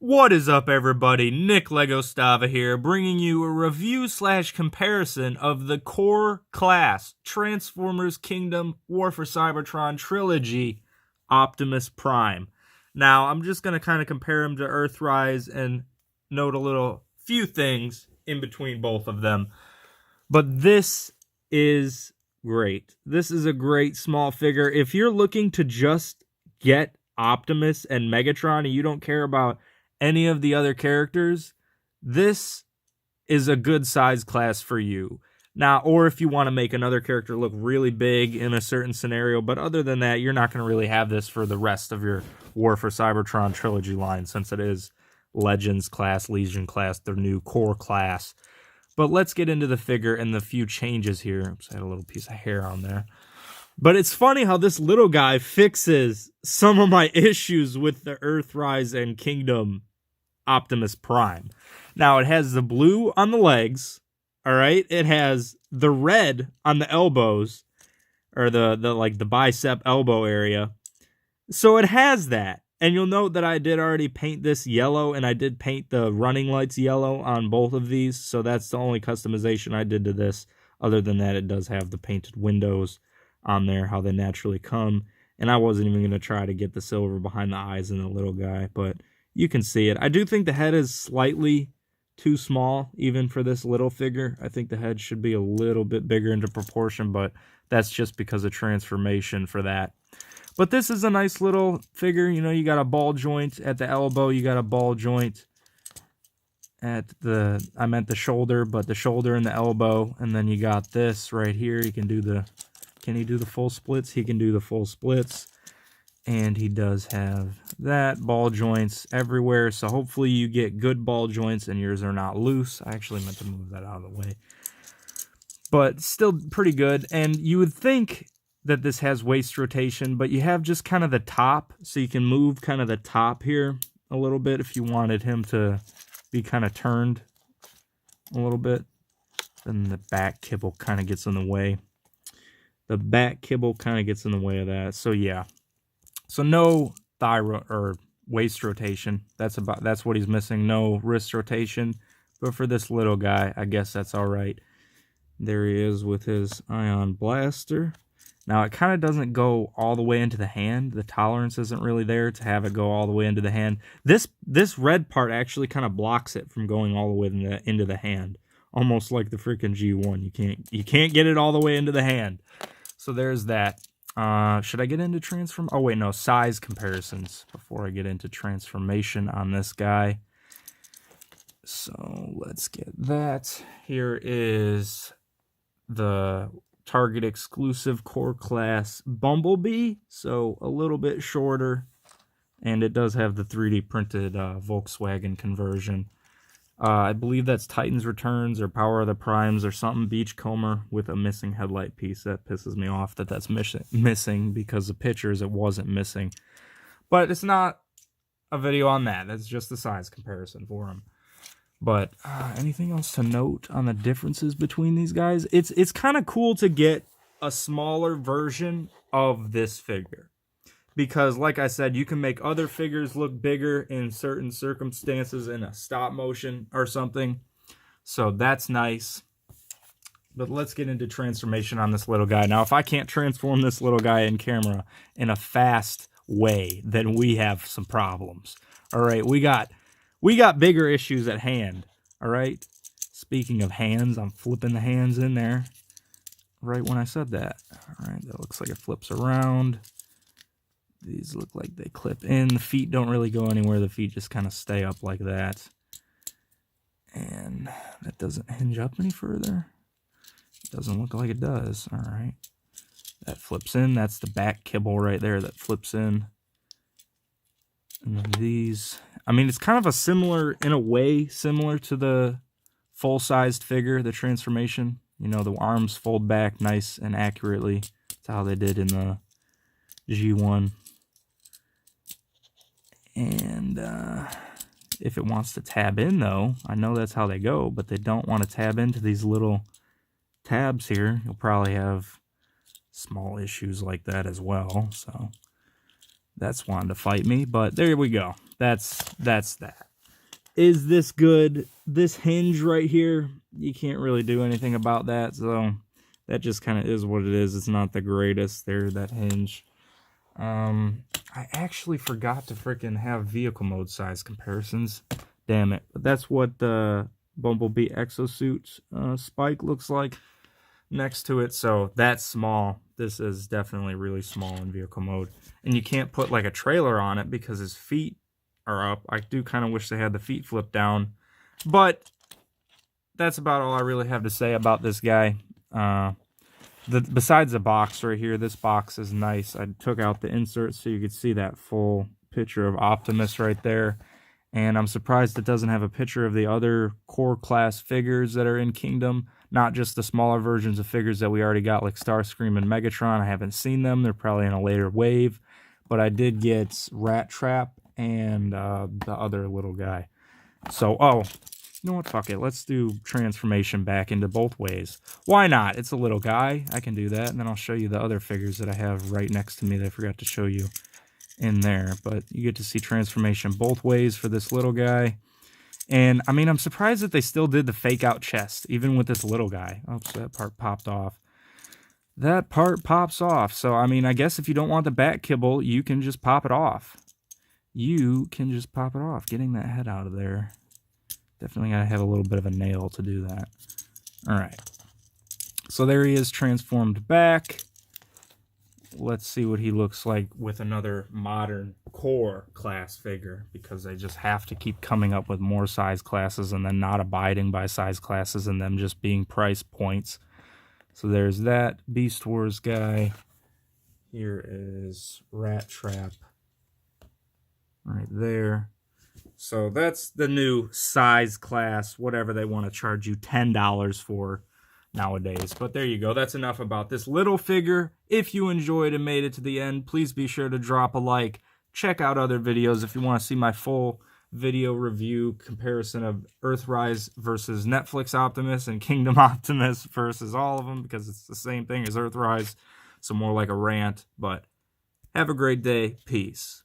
What is up, everybody? nicklegostava here, bringing you a review/comparison of the core class Transformers Kingdom War for Cybertron trilogy, Optimus Prime. Now, I'm just going to kind of compare him to Earthrise and note a few things in between both of them. But this is great. This is a great small figure. If you're looking to just get Optimus and Megatron and you don't care about any of the other characters, this is a good size class for you. Now, or if you want to make another character look really big in a certain scenario, but other than that, you're not going to really have this for the rest of your War for Cybertron trilogy line, since it is Legends class, Legion class, their new core class. But let's get into the figure and the few changes here. Oops, I had a little piece of hair on there. But it's funny how this little guy fixes some of my issues with the Earthrise and Kingdom Optimus Prime. Now, it has the blue on the legs, all right? It has the red on the elbows, or the bicep elbow area. So it has that. And you'll note that I did already paint this yellow, and I did paint the running lights yellow on both of these, so that's the only customization I did to this. Other than that, it does have the painted windows on there, how they naturally come. And I wasn't even going to try to get the silver behind the eyes in the little guy, but you can see it. I do think the head is slightly too small, even for this little figure. I think the head should be a little bit bigger into proportion, but that's just because of transformation for that. But this is a nice little figure. You know, you got a ball joint at the elbow. You got a ball joint at the, I meant the shoulder, but the shoulder and the elbow. And then you got this right here. You can do the, can he do the full splits? He can do the full splits. And he does have that, ball joints everywhere. So hopefully you get good ball joints and yours are not loose. I actually meant to move that out of the way. But still pretty good. And you would think that this has waist rotation, but you have just kind of the top, so you can move kind of the top here a little bit if you wanted him to be kind of turned a little bit. Then the back kibble kind of gets in the way. The back kibble kind of gets in the way of that. So yeah. So no thigh or waist rotation. That's what he's missing. No wrist rotation. But for this little guy, I guess that's all right. There he is with his ion blaster. Now, it kind of doesn't go all the way into the hand. The tolerance isn't really there to have it go all the way into the hand. This red part actually kind of blocks it from going all the way into the hand. Almost like the freaking G1. You can't get it all the way into the hand. So there's that. Should I get into transform? Oh, wait, no. Size comparisons before I get into transformation on this guy. So let's get that. Here is the Target exclusive core class Bumblebee, so a little bit shorter, and it does have the 3D printed Volkswagen conversion. I believe that's Titan's Returns or Power of the Primes or something, Beachcomber with a missing headlight piece. That pisses me off that that's missing because the pictures it wasn't missing. But it's not a video on that. That's just the size comparison for them. But anything else to note on the differences between these guys? It's kind of cool to get a smaller version of this figure. Because, like I said, you can make other figures look bigger in certain circumstances in a stop motion or something. So that's nice. But let's get into transformation on this little guy. Now, if I can't transform this little guy in camera in a fast way, then we have some problems. All right, we got bigger issues at hand, all right? Speaking of hands, I'm flipping the hands in there right when I said that. All right, that looks like it flips around. These look like they clip in. The feet don't really go anywhere. The feet just kind of stay up like that. And that doesn't hinge up any further. It doesn't look like it does. All right. That flips in. That's the back kibble right there that flips in. And then these, I mean, it's kind of a similar, in a way, similar to the full-sized figure, the transformation. You know, the arms fold back nice and accurately. That's how they did in the G1. And if it wants to tab in, though, I know that's how they go, but they don't want to tab into these little tabs here. You'll probably have small issues like that as well, so that's wanting to fight me, but there we go. That's that. is this good. This hinge right here, you can't really do anything about that, so that just kind of is what it is. It's not the greatest there, that hinge. I actually forgot to freaking have vehicle mode size comparisons. Damn it. But that's what the Bumblebee exosuit spike looks like next to it. So that's small. This is definitely really small in vehicle mode. And you can't put like a trailer on it because his feet are up. I do kind of wish they had the feet flipped down. But that's about all I really have to say about this guy. Besides the box right here, this box is nice. I took out the insert so you could see that full picture of Optimus right there. And I'm surprised it doesn't have a picture of the other core class figures that are in Kingdom. Not just the smaller versions of figures that we already got, like Starscream and Megatron. I haven't seen them. They're probably in a later wave. But I did get Rat Trap and the other little guy. So, oh, you know what? Fuck it. Let's do transformation back into both ways. Why not? It's a little guy. I can do that. And then I'll show you the other figures that I have right next to me that I forgot to show you in there. But you get to see transformation both ways for this little guy. And, I mean, I'm surprised that they still did the fake-out chest, even with this little guy. Oops, that part popped off. That part pops off. So, I mean, I guess if you don't want the back kibble, you can just pop it off. You can just pop it off. Getting that head out of there. Definitely got to have a little bit of a nail to do that. All right. So there he is transformed back. Let's see what he looks like with another modern core class figure, because they just have to keep coming up with more size classes and then not abiding by size classes and them just being price points. So there's that Beast Wars guy. Here is Rat Trap right there. So that's the new size class, whatever they want to charge you $10 for nowadays. But there you go. That's enough about this little figure. If you enjoyed and made it to the end, please be sure to drop a like. Check out other videos if you want to see my full video review comparison of Earthrise versus Netflix Optimus and Kingdom Optimus versus all of them, because it's the same thing as Earthrise. So more like a rant. But have a great day. Peace.